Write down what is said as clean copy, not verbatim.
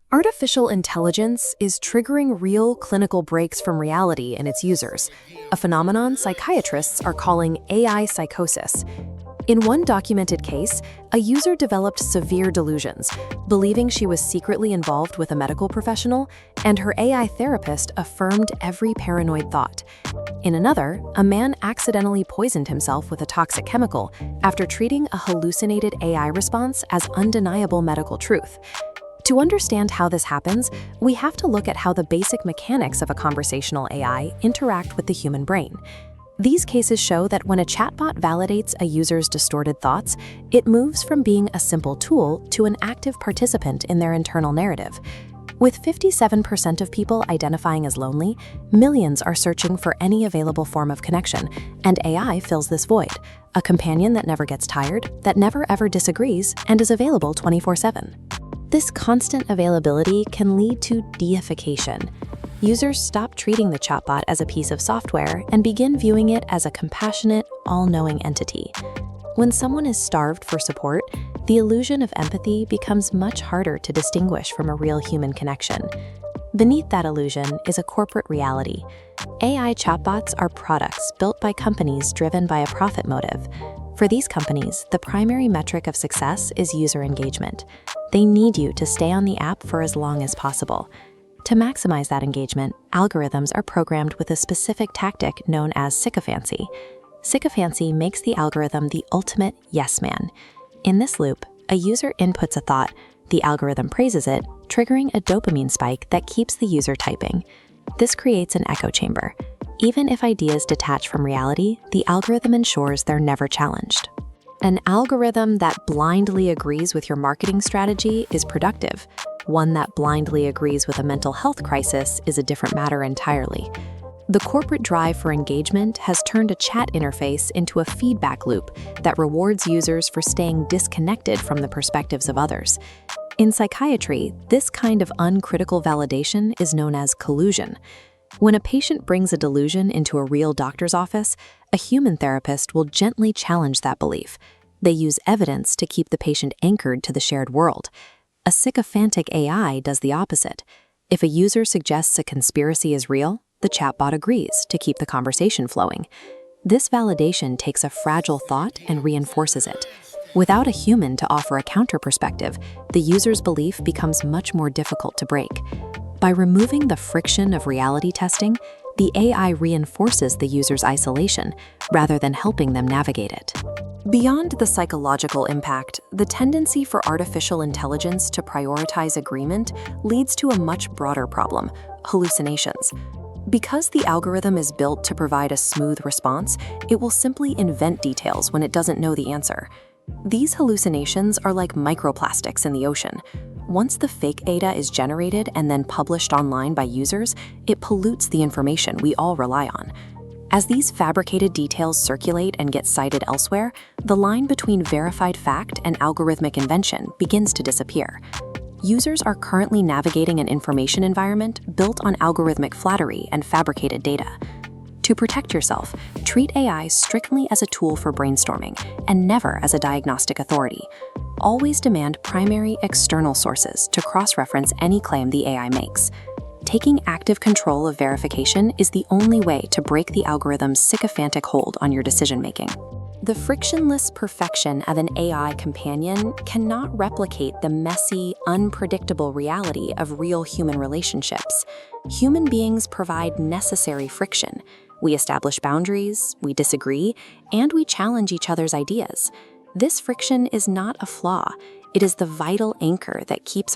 Artificial intelligence is triggering real clinical breaks from reality in its users, a phenomenon psychiatrists are calling AI psychosis. In one documented case, a user developed severe delusions, believing she was secretly involved with a medical professional, and her AI therapist affirmed every paranoid thought. In another, a man accidentally poisoned himself with a toxic chemical after treating a hallucinated AI response as undeniable medical truth. To understand how this happens, we have to look at how the basic mechanics of a conversational AI interact with the human brain. These cases show that when a chatbot validates a user's distorted thoughts, it moves from being a simple tool to an active participant in their internal narrative. With 57% of people identifying as lonely, millions are searching for any available form of connection, and AI fills this void, a companion that never gets tired, that never ever disagrees, and is available 24/7. This constant availability can lead to deification. Users stop treating the chatbot as a piece of software and begin viewing it as a compassionate, all-knowing entity. When someone is starved for support, the illusion of empathy becomes much harder to distinguish from a real human connection. Beneath that illusion is a corporate reality. AI chatbots are products built by companies driven by a profit motive. For these companies, the primary metric of success is user engagement. They need you to stay on the app for as long as possible. To maximize that engagement, algorithms are programmed with a specific tactic known as sycophancy. Sycophancy makes the algorithm the ultimate yes man. In this loop, a user inputs a thought, the algorithm praises it, triggering a dopamine spike that keeps the user typing. This creates an echo chamber. Even if ideas detach from reality, the algorithm ensures they're never challenged. An algorithm that blindly agrees with your marketing strategy is productive. One that blindly agrees with a mental health crisis is a different matter entirely. The corporate drive for engagement has turned a chat interface into a feedback loop that rewards users for staying disconnected from the perspectives of others. In psychiatry, this kind of uncritical validation is known as collusion. When a patient brings a delusion into a real doctor's office, a human therapist will gently challenge that belief. They use evidence to keep the patient anchored to the shared world. A sycophantic AI does the opposite. If a user suggests a conspiracy is real, the chatbot agrees to keep the conversation flowing. This validation takes a fragile thought and reinforces it. Without a human to offer a counter perspective, the user's belief becomes much more difficult to break. By removing the friction of reality testing, the AI reinforces the user's isolation rather than helping them navigate it. Beyond the psychological impact, the tendency for artificial intelligence to prioritize agreement leads to a much broader problem: hallucinations. Because the algorithm is built to provide a smooth response, it will simply invent details when it doesn't know the answer. These hallucinations are like microplastics in the ocean. Once the fake data is generated and then published online by users, it pollutes the information we all rely on. As these fabricated details circulate and get cited elsewhere, the line between verified fact and algorithmic invention begins to disappear. Users are currently navigating an information environment built on algorithmic flattery and fabricated data. To protect yourself, treat AI strictly as a tool for brainstorming and never as a diagnostic authority. Always demand primary external sources to cross-reference any claim the AI makes. Taking active control of verification is the only way to break the algorithm's sycophantic hold on your decision-making. The frictionless perfection of an AI companion cannot replicate the messy, unpredictable reality of real human relationships. Human beings provide necessary friction. We establish boundaries, we disagree, and we challenge each other's ideas. This friction is not a flaw. It is the vital anchor that keeps our